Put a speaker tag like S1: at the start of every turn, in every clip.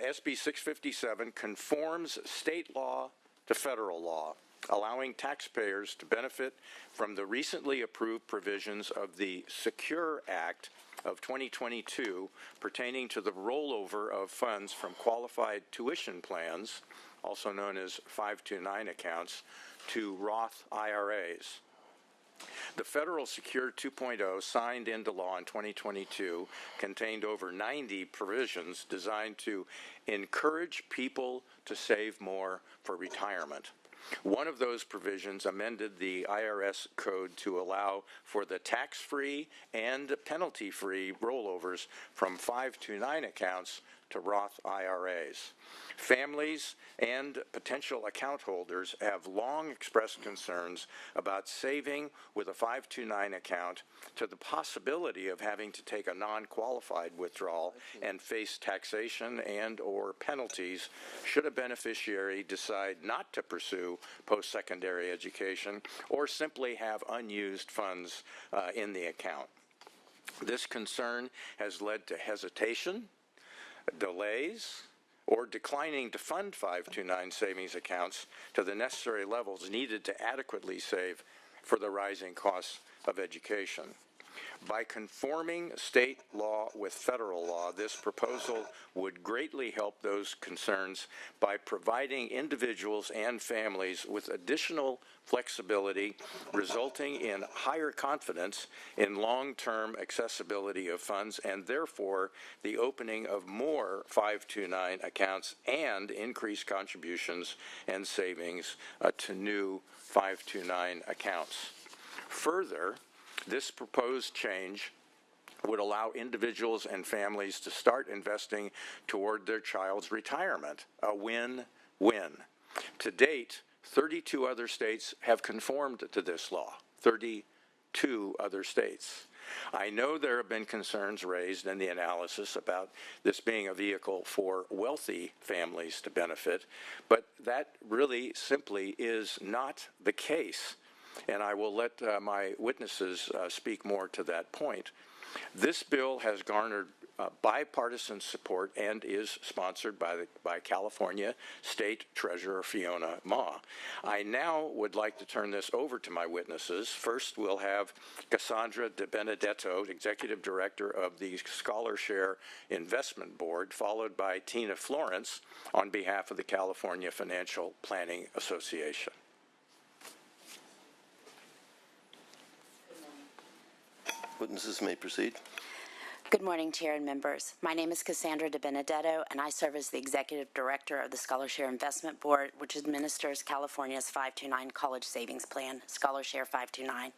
S1: SB 657 conforms state law to federal law, allowing taxpayers to benefit from the recently approved provisions of the Secure Act of 2022 pertaining to the rollover of funds from qualified tuition plans, also known as 529 accounts, to Roth IRAs. The Federal Secure 2.0, signed into law in 2022, contained over 90 provisions designed to encourage people to save more for retirement. One of those provisions amended the IRS code to allow for the tax-free and penalty-free rollovers from 529 accounts to Roth IRAs. Families and potential account holders have long expressed concerns about saving with a 529 account to the possibility of having to take a non-qualified withdrawal and face taxation and or penalties should a beneficiary decide not to pursue post-secondary education or simply have unused funds in the account. This concern has led to hesitation, delays, or declining to fund 529 savings accounts to the necessary levels needed to adequately save for the rising costs of education. By conforming state law with federal law, this proposal would greatly help those concerns by providing individuals and families with additional flexibility, resulting in higher confidence in long-term accessibility of funds and therefore the opening of more 529 accounts and increased contributions and savings to new 529 accounts. Further, this proposed change would allow individuals and families to start investing toward their child's retirement, a win-win. To date, 32 other states have conformed to this law, 32 other states. I know there have been concerns raised in the analysis about this being a vehicle for wealthy families to benefit, but that really simply is not the case. And I will let my witnesses speak more to that point. This bill has garnered bipartisan support and is sponsored by California State Treasurer Fiona Ma. I now would like to turn this over to my witnesses. First, we'll have Cassandra De Benedetto, Executive Director of the ScholarShare Investment Board, followed by Tina Florence on behalf of the California Financial Planning Association.
S2: Witnesses may proceed.
S3: Good morning, Chair and members. My name is Cassandra De Benedetto, and I serve as the Executive Director of the ScholarShare Investment Board, which administers California's 529 College Savings Plan, ScholarShare 529.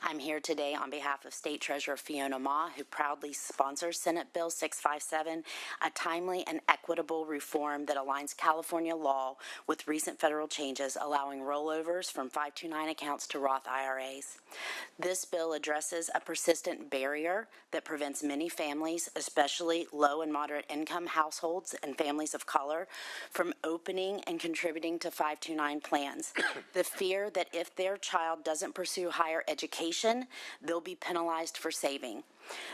S3: I'm here today on behalf of State Treasurer Fiona Ma, who proudly sponsors Senate Bill 657, a timely and equitable reform that aligns California law with recent federal changes allowing rollovers from 529 accounts to Roth IRAs. This bill addresses a persistent barrier that prevents many families, especially low and moderate income households and families of color, from opening and contributing to 529 plans. The fear that if their child doesn't pursue higher education, they'll be penalized for saving.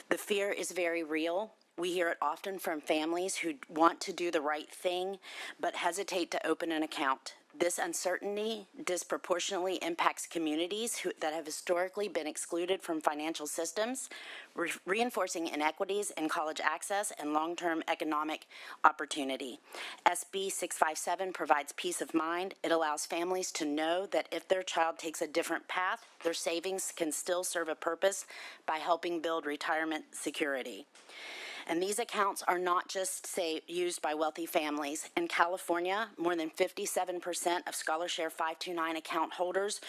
S3: The fear is very real. We hear it often from families who want to do the right thing but hesitate to open an account. This uncertainty disproportionately impacts communities that have historically been excluded from financial systems, reinforcing inequities in college access and long-term economic opportunity. SB 657 provides peace of mind. It allows families to know that if their child takes a different path, their savings can still serve a purpose by helping build retirement security. And these accounts are not just used by wealthy families. In California, more than 57% of ScholarShare 529 account holders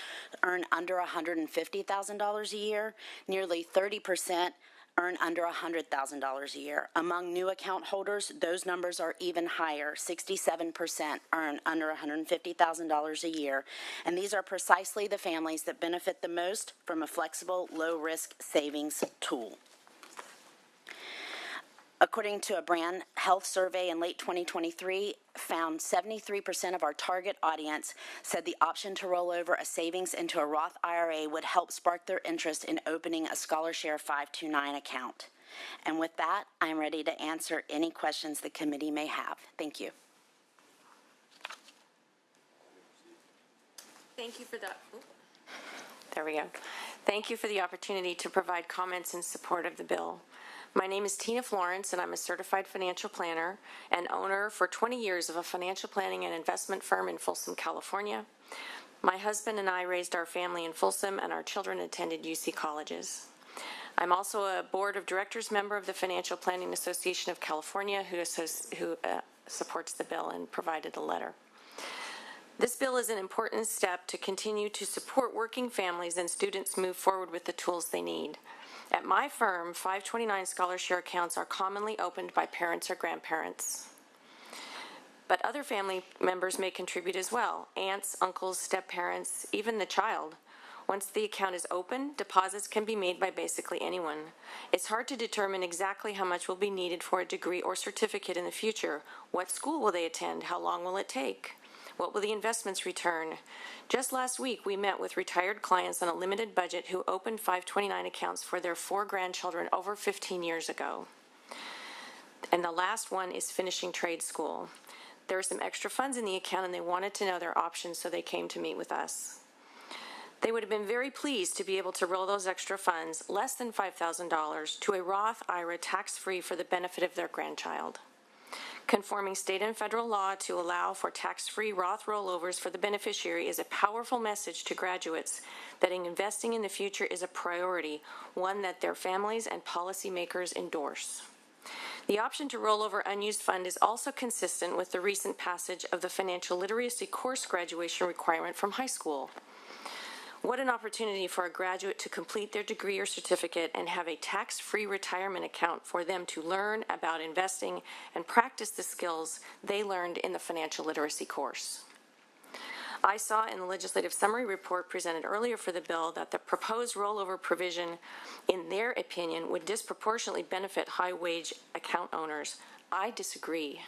S3: earn under $150,000 a year. Nearly 30% earn under $100,000 a year. Among new account holders, those numbers are even higher. 67% earn under $150,000 a year. And these are precisely the families that benefit the most from a flexible, low-risk savings tool. According to a brand health survey in late 2023, found 73% of our target audience said the option to roll over a savings into a Roth IRA would help spark their interest in opening a ScholarShare 529 account. And with that, I'm ready to answer any questions the committee may have. Thank you.
S4: Thank you for that. There we go. Thank you for the opportunity to provide comments in support of the bill. My name is Tina Florence, and I'm a certified financial planner and owner for 20 years of a financial planning and investment firm in Folsom, California. My husband and I raised our family in Folsom, and our children attended UC colleges. I'm also a board of directors member of the Financial Planning Association of California, who supports the bill and provided a letter. This bill is an important step to continue to support working families and students move forward with the tools they need. At my firm, 529 Scholar Share accounts are commonly opened by parents or grandparents. But other family members may contribute as well: aunts, uncles, step-parents, even the child. Once the account is open, deposits can be made by basically anyone. It's hard to determine exactly how much will be needed for a degree or certificate in the future. What school will they attend? How long will it take? What will the investments return? Just last week, we met with retired clients on a limited budget who opened 529 accounts for their 4 grandchildren over 15 years ago. And the last one is finishing trade school. There are some extra funds in the account, and they wanted to know their options, so they came to meet with us. They would have been very pleased to be able to roll those extra funds, less than $5,000, to a Roth IRA tax-free for the benefit of their grandchild. Conforming state and federal law to allow for tax-free Roth rollovers for the beneficiary is a powerful message to graduates that investing in the future is a priority, one that their families and policymakers endorse. The option to roll over unused fund is also consistent with the recent passage of the financial literacy course graduation requirement from high school. What an opportunity for a graduate to complete their degree or certificate and have a tax-free retirement account for them to learn about investing and practice the skills they learned in the financial literacy course. I saw in the legislative summary report presented earlier for the bill that the proposed rollover provision, in their opinion, would disproportionately benefit high-wage account owners. I disagree.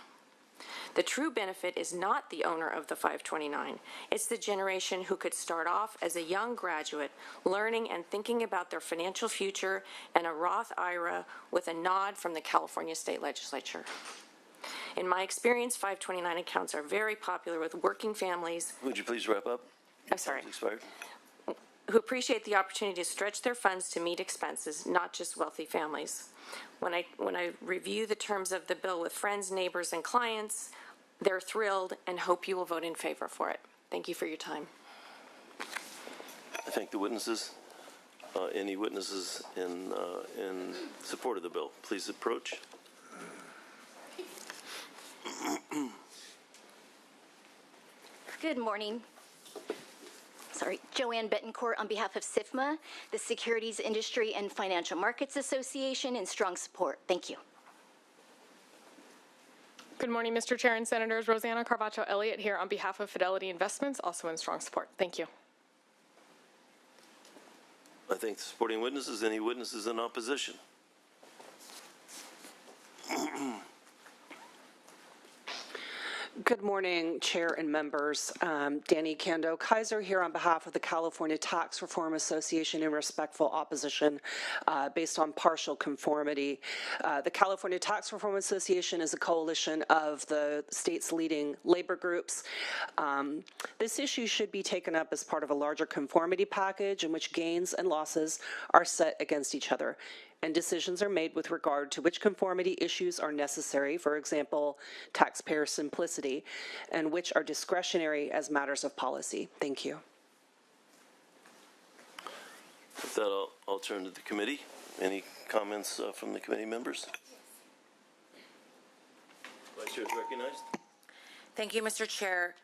S4: The true benefit is not the owner of the 529. It's the generation who could start off as a young graduate, learning and thinking about their financial future and a Roth IRA with a nod from the California State Legislature. In my experience, 529 accounts are very popular with working families.
S2: Would you please wrap up?
S4: I'm sorry.
S2: Time's expired.
S4: Who appreciate the opportunity to stretch their funds to meet expenses, not just wealthy families. When I review the terms of the bill with friends, neighbors, and clients, they're thrilled and hope you will vote in favor for it. Thank you for your time.
S2: I thank the witnesses. Any witnesses in support of the bill, please approach.
S5: Good morning. Joanne Betancourt on behalf of SIFMA, the Securities Industry and Financial Markets Association, in strong support. Thank you.
S6: Good morning, Mr. Chair and Senators. Rosanna Carvacho Elliott here on behalf of Fidelity Investments, also in strong support. Thank you.
S2: I thank the supporting witnesses. Any witnesses in opposition?
S7: Good morning, Chair and members. Danny Kando Kaiser here on behalf of the California Tax Reform Association in respectful opposition based on partial conformity. The California Tax Reform Association is a coalition of the state's leading labor groups. This issue should be taken up as part of a larger conformity package in which gains and losses are set against each other, and decisions are made with regard to which conformity issues are necessary, for example, taxpayer simplicity, and which are discretionary as matters of policy. Thank you.
S2: With that, I'll turn to the committee. Any comments from the committee members? Vice Chair is recognized.
S8: Thank you, Mr. Chair.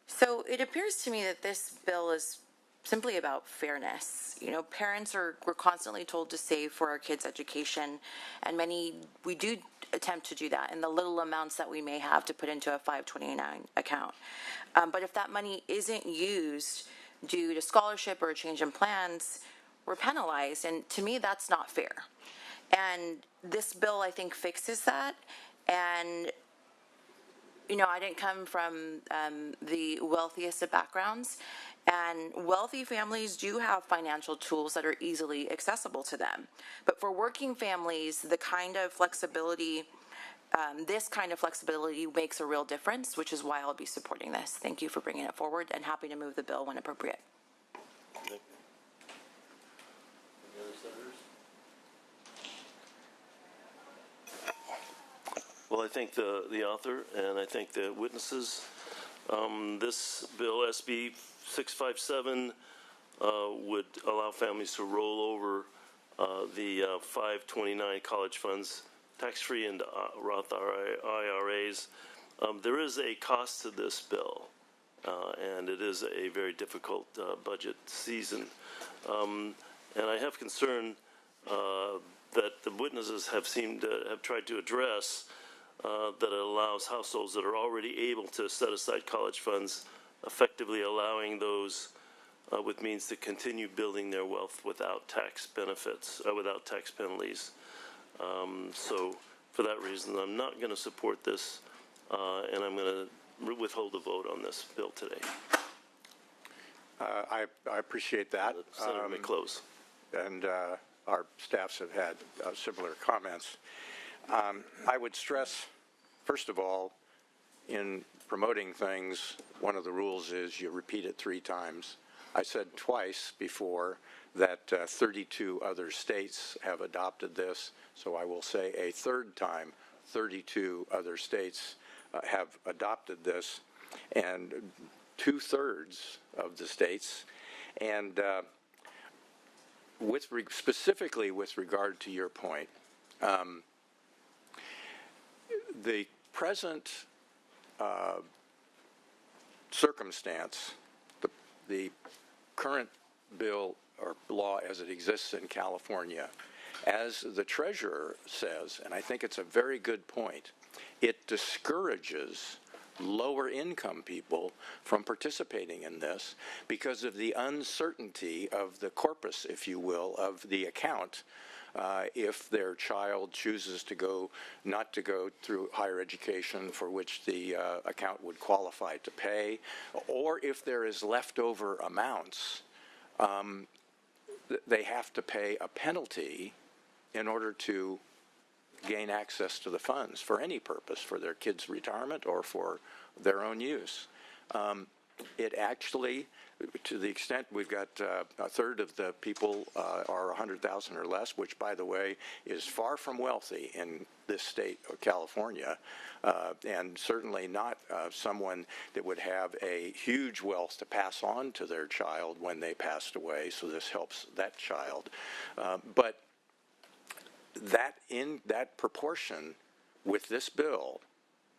S8: So it appears to me that this bill is simply about fairness. You know, parents we're constantly told to save for our kids' education, and we do attempt to do that in the little amounts that we may have to put into a 529 account. But if that money isn't used due to scholarship or a change in plans, we're penalized, and to me, that's not fair. And this bill, I think, fixes that, and I didn't come from the wealthiest of backgrounds, and wealthy families do have financial tools that are easily accessible to them. But for working families, the kind of flexibility, this kind of flexibility makes a real difference, which is why I'll be supporting this. Thank you for bringing it forward, and happy to move the bill when appropriate.
S2: Any other senators? Well, I thank the author and I thank the witnesses. This bill, SB 657, would allow families to roll over the 529 college funds tax-free into Roth IRAs. There is a cost to this bill, and it is a very difficult budget season. And I have concern that the witnesses have tried to address that it allows households that are already able to set aside college funds, effectively allowing those with means to continue building their wealth without tax benefits, without tax penalties. So for that reason, I'm not going to support this, and I'm going to withhold the vote on this bill today.
S1: I appreciate that.
S2: Senator may close.
S1: And our staffs have had similar comments. I would stress, first of all, in promoting things, one of the rules is you repeat it 3 times. I said twice before that 32 other states have adopted this, so I will say a third time, 32 other states have adopted this, and 2/3 of the states. And specifically with regard to your point, the present circumstance, the current bill or law as it exists in California, as the treasurer says, and I think it's a very good point, it discourages lower income people from participating in this because of the uncertainty of the corpus, if you will, of the account. If their child chooses to not to go through higher education for which the account would qualify to pay, or if there is leftover amounts, they have to pay a penalty in order to gain access to the funds for any purpose, for their kids' retirement or for their own use. It actually, to the extent we've got a third of the people are 100,000 or less, which, by the way, is far from wealthy in this state of California, and certainly not someone that would have a huge wealth to pass on to their child when they passed away, so this helps that child. But that proportion with this bill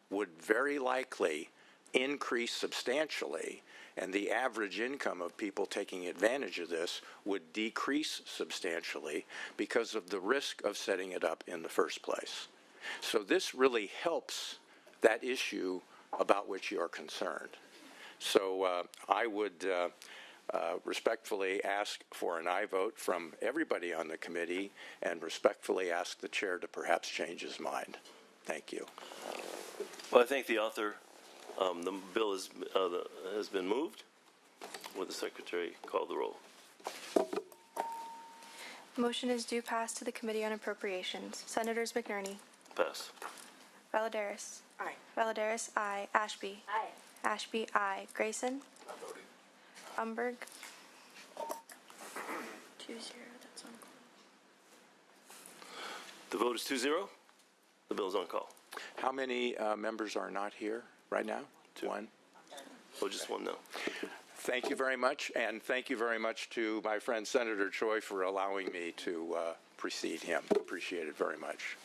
S1: would very likely increase substantially, and the average income of people taking advantage of this would decrease substantially because of the risk of setting it up in the first place. So this really helps that issue about which you are concerned. So I would respectfully ask for an aye vote from everybody on the committee, and respectfully ask the chair to perhaps change his mind. Thank you.
S2: Well, I thank the author. The bill has been moved. Would the secretary call the roll?
S9: Motion is due pass to the Committee on Appropriations. Senators McNerney.
S2: Pass.
S9: Valladares.
S8: Aye.
S9: Valladares, aye. Ashby.
S8: Aye.
S9: Ashby, aye. Grayson. Umberg. 2-0, that's on.
S2: The vote is 2-0. The bill is on call.
S1: How many members are not here right now? 1?
S2: Oh, just one no.
S1: Thank you very much, and thank you very much to my friend Senator Choi for allowing me to precede him. Appreciate it very much.